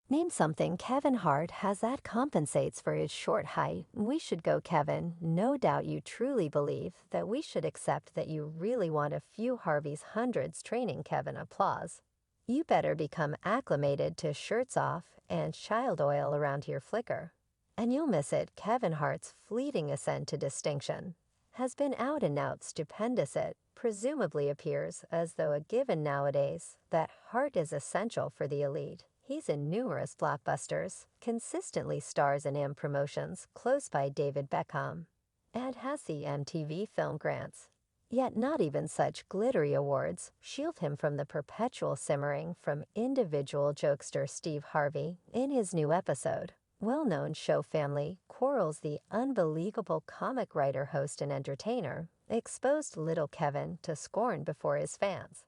Name something Kevin Hart has that compensates for his short height. We should go, Kevin. No doubt you truly believe that we should accept that you really want a few Harvey's hundreds training, Kevin. Applause. You better become acclimated to shirts off and child oil around your flicker. And you'll miss it. Kevin Hart's fleeting ascent to distinction has been out and out stupendous. It presumably appears as though a given nowadays that Hart is essential for the elite. He's in numerous blockbusters, consistently stars in promotions close by David Beckham, and has the MTV Film Grants. Yet not even such glittery awards shield him from the perpetual simmering from individual jokester Steve Harvey. In his new episode, well-known show family quarrels, the unbelievable comic writer, host, and entertainer exposed little Kevin to scorn before his fans.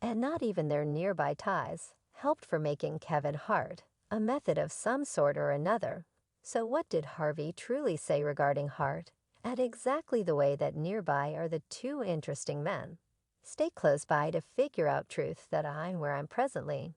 And not even their nearby ties helped for making Kevin Hart a method of some sort or another. So what did Harvey truly say regarding Hart? At exactly the way that nearby are the two interesting men. Stay close by to figure out truth that I'm where I'm presently.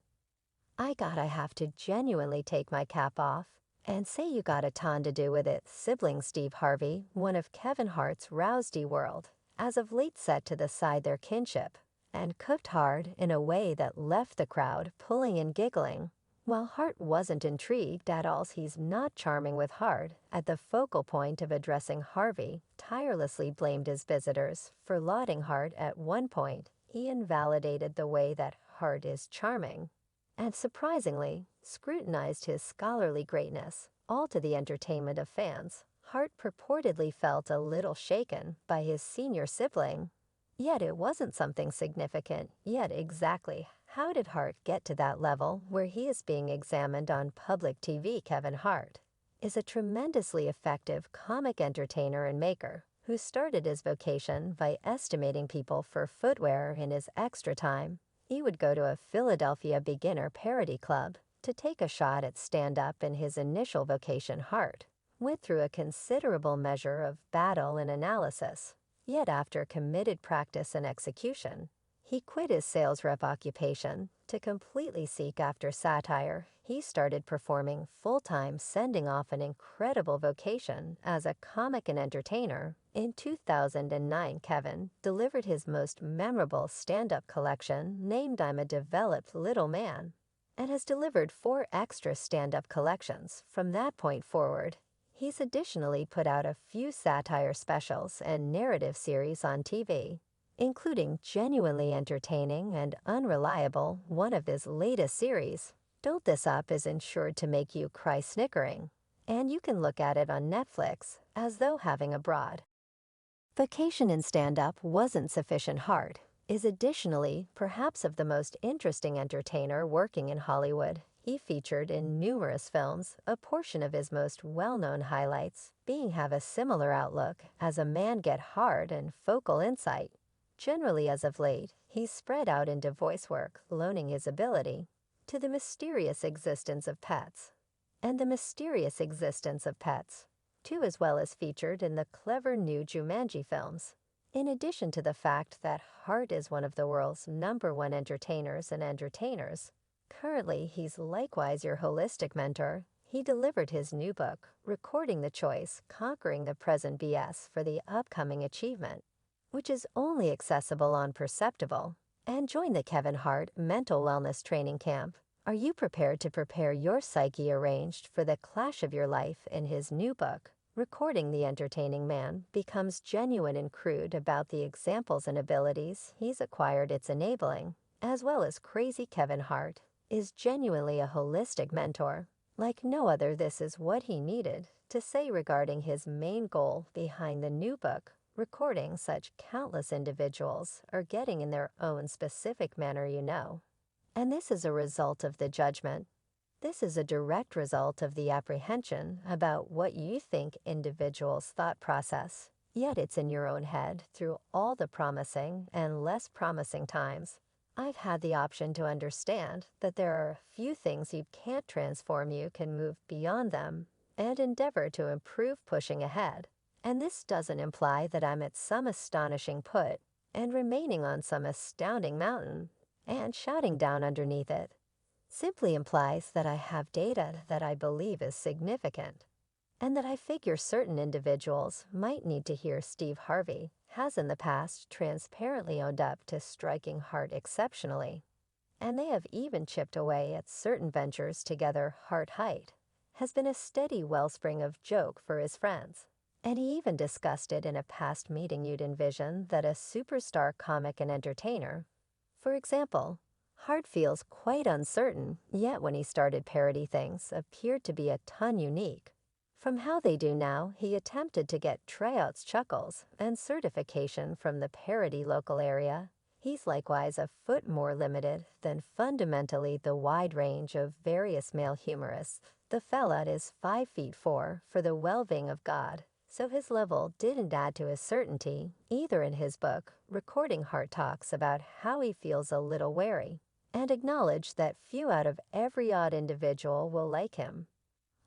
I have to genuinely take my cap off and say you got a ton to do with it. Sibling Steve Harvey, one of Kevin Hart's Rousey world, as of late set to the side their kinship, and cooked hard in a way that left the crowd pulling and giggling. While Hart wasn't intrigued at all, he's not charming with Hart, at the focal point of addressing Harvey, tirelessly blamed his visitors for lauding Hart. At one point, he invalidated the way that Hart is charming, and surprisingly, scrutinized his scholarly greatness, all to the entertainment of fans. Hart purportedly felt a little shaken by his senior sibling. Yet it wasn't something significant. Yet exactly how did Hart get to that level where he is being examined on public TV? Kevin Hart is a tremendously effective comic entertainer and maker who started his vocation by estimating people for footwear. In his extra time, he would go to a Philadelphia beginner parody club to take a shot at stand-up. In his initial vocation, Hart went through a considerable measure of battle and analysis. Yet after committed practice and execution, he quit his sales rep occupation to completely seek after satire. He started performing full-time, sending off an incredible vocation as a comic and entertainer. In 2009, Kevin delivered his most memorable stand-up collection, named I'm a Developed Little Man, and has delivered 4 extra stand-up collections from that point forward. He's additionally put out a few satire specials and narrative series on TV, including genuinely entertaining and unreliable. One of his latest series, Don't This Up, is ensured to make you cry snickering, and you can look at it on Netflix as though having a broad vacation in stand-up wasn't sufficient. Hart is additionally perhaps of the most interesting entertainer working in Hollywood. He featured in numerous films, a portion of his most well-known highlights being have a similar outlook as a man, get hard, and focal insight. Generally, as of late, he's spread out into voice work, loaning his ability to the mysterious existence of pets. And the mysterious existence of pets, too, as well as featured in the clever new Jumanji films. In addition to the fact that Hart is one of the world's #1 entertainers and entertainers, currently he's likewise your holistic mentor. He delivered his new book, Recording the Choice, Conquering the Present BS for the Upcoming Achievement, which is only accessible on Perceptible. And join the Kevin Hart Mental Wellness Training Camp. Are you prepared to prepare your psyche arranged for the clash of your life? In his new book, Recording the Entertaining Man, becomes genuine and crude about the examples and abilities he's acquired. It's enabling, as well as crazy. Kevin Hart is genuinely a holistic mentor like no other. This is what he needed to say regarding his main goal behind the new book, recording such countless individuals are getting in their own specific manner, And this is a result of the judgment. This is a direct result of the apprehension about what you think individuals' thought process. Yet it's in your own head through all the promising and less promising times. I've had the option to understand that there are a few things you can't transform. You can move beyond them and endeavor to improve, pushing ahead. And this doesn't imply that I'm at some astonishing put and remaining on some astounding mountain and shouting down underneath it. simply implies that I have data that I believe is significant, and that I figure certain individuals might need to hear Steve Harvey has in the past transparently owned up to striking Hart exceptionally, and they have even chipped away at certain ventures together. Hart Height has been a steady wellspring of joke for his friends, and he even discussed it in a past meeting. You'd envision that a superstar comic and entertainer, for example, Hart feels quite uncertain, yet when he started parody things appeared to be a ton unique. From how they do now, he attempted to get tryouts, chuckles, and certification from the parody local area. He's likewise a foot more limited than fundamentally the wide range of various male humorists. The fella is 5'4" for the well-being of God, so his level didn't add to his certainty. Either in his book, Recording Hart talks about how he feels a little wary, and acknowledged that few out of every odd individual will like him.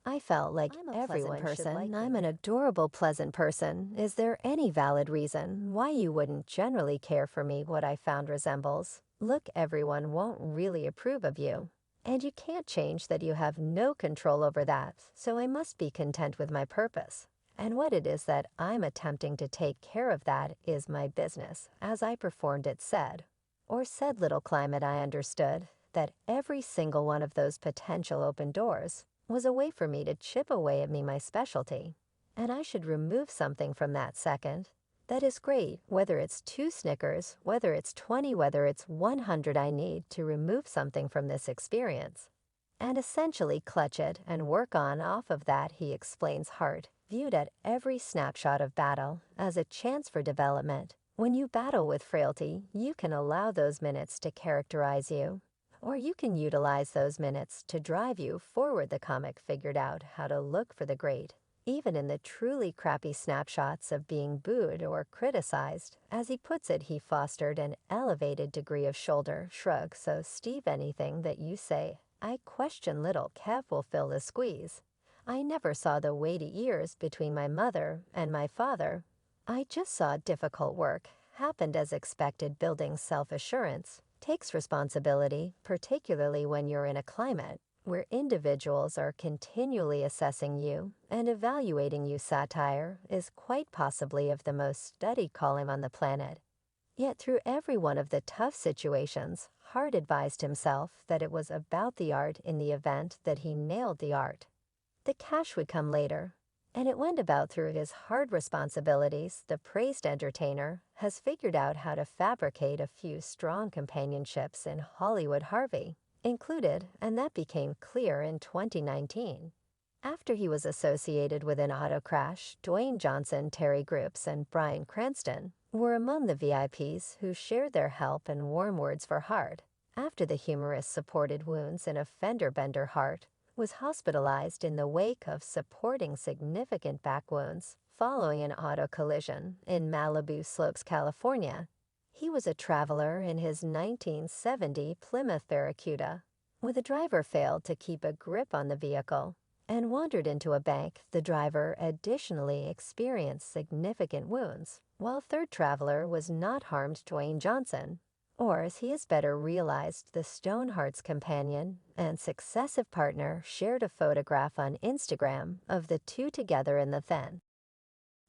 I felt like everyone should like me. I'm an adorable, pleasant person. Is there any valid reason why you wouldn't generally care for me? What I found resembles, look, everyone won't really approve of you, and you can't change that. You have no control over that, so I must be content with my purpose. And what it is that I'm attempting to take care of, that is my business, as I performed it. Said little climate. I understood that every single one of those potential open doors was a way for me to chip away at me, my specialty, and I should remove something from that second. That is great, whether it's 2 Snickers, whether it's 20, whether it's 100, I need to remove something from this experience, and essentially clutch it and work on off of that. He explains Hart viewed at every snapshot of battle as a chance for development. When you battle with frailty, you can allow those minutes to characterize you, or you can utilize those minutes to drive you forward. The comic figured out how to look for the great, even in the truly crappy snapshots of being booed or criticized. As he puts it, he fostered an elevated degree of shoulder shrug. So, Steve, anything that you say, I question, little Kev will fill the squeeze. I never saw the weighty years between my mother and my father. I just saw difficult work happened as expected. Building self-assurance takes responsibility, particularly when you're in a climate where individuals are continually assessing you and evaluating you. Satire is quite possibly of the most studied calling on the planet. Yet through every one of the tough situations, Hart advised himself that it was about the art. In the event that he nailed the art, the cash would come later, and it went about through his hard responsibilities. The praised entertainer has figured out how to fabricate a few strong companionships in Hollywood, Harvey included, and that became clear in 2019. After he was associated with an auto crash, Dwayne Johnson, Terry Groups, and Bryan Cranston were among the VIPs who shared their help and warm words for Hart. After the humorist supported wounds in a fender bender, Hart was hospitalized in the wake of supporting significant back wounds following an auto collision in Malibu Slopes, California. He was a traveler in his 1970 Plymouth Barracuda, when the driver failed to keep a grip on the vehicle and wandered into a bank. The driver additionally experienced significant wounds, while third traveler was not harmed. Dwayne Johnson, or as he is better realized, the Stoneheart's companion and successive partner, shared a photograph on Instagram of the two together in the then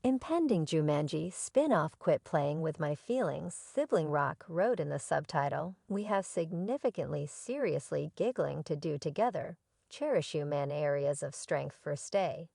impending Jumanji spin-off. Quit playing with my feelings, sibling Rock wrote in the subtitle. We have significantly, seriously giggling to do together. Cherish you, man. Areas of strength for Stay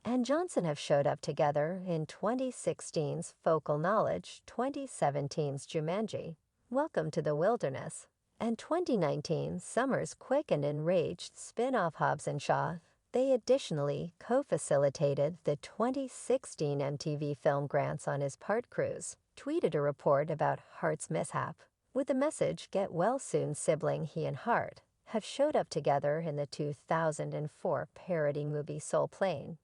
and Johnson have showed up together in 2016's Focal Knowledge, 2017's Jumanji, Welcome to the Wilderness, and 2019's Summer's Quick and Enraged spin-off Hobbs and Shaw. They additionally co-facilitated the 2016 MTV Film Grants on his part. Cruz tweeted a report about Hart's mishap with the message, get well soon, sibling. He and Hart have showed up together in the 2004 parody movie Soul Plane,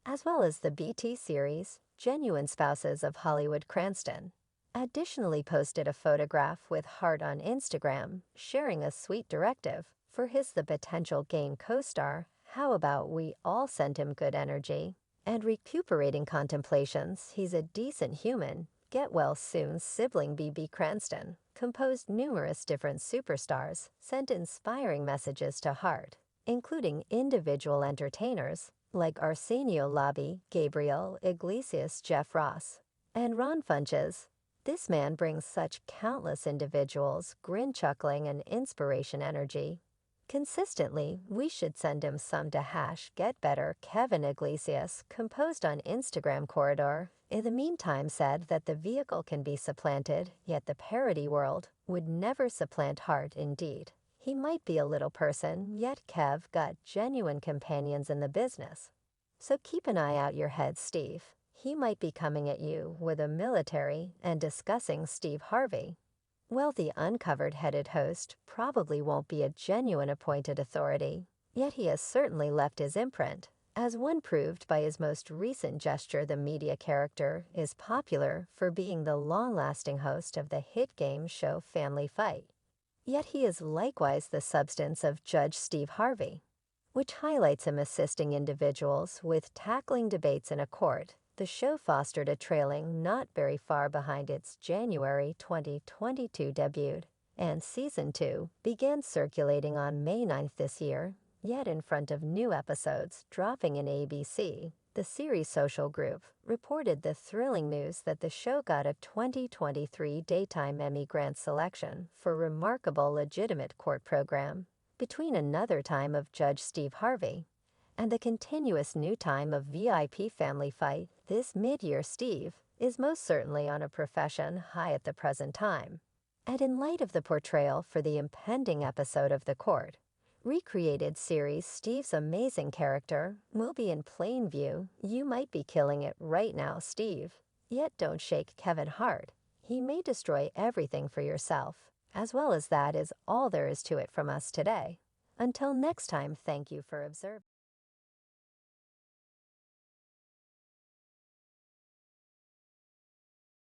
as well as the BT series Genuine Spouses of Hollywood. Cranston additionally posted a photograph with Hart on Instagram, sharing a sweet directive for his the potential game co-star. How about we all send him good energy and recuperating contemplations? He's a decent human. Get well soon, sibling. BB Cranston composed numerous different superstars, sent inspiring messages to Hart, including individual entertainers like Arsenio Lobby, Gabriel Iglesias, Jeff Ross, and Ron Funches. This man brings such countless individuals, grin-chuckling and inspiration energy. Consistently, we should send him some to #GetBetter Kevin Iglesias, composed on Instagram corridor. In the meantime said that the vehicle can be supplanted, yet the parody world would never supplant Hart indeed. He might be a little person, yet Kev got genuine companions in the business. So keep an eye out your head, Steve. He might be coming at you with a military and discussing Steve Harvey. Well, the uncovered-headed host probably won't be a genuine appointed authority, yet he has certainly left his imprint, as one proved by his most recent gesture. The media character is popular for being the long-lasting host of the hit game show Family Fight. Yet he is likewise the substance of Judge Steve Harvey, which highlights him assisting individuals with tackling debates in a court. The show fostered a trailing not very far behind its January 2022 debut, and Season 2 began circulating on May 9th this year, yet in front of new episodes dropping in ABC. The series social group reported the thrilling news that the show got a 2023 Daytime Emmy Grant selection for remarkable legitimate court program. Between another time of Judge Steve Harvey and the continuous new time of VIP Family Fight, this mid-year Steve is most certainly on a profession high at the present time. And in light of the portrayal for the impending episode of The Court, recreated series, Steve's amazing character will be in plain view. You might be killing it right now, Steve. Yet don't shake Kevin Hart. He may destroy everything for yourself, as well as that is all there is to it from us today. Until next time, thank you for observing.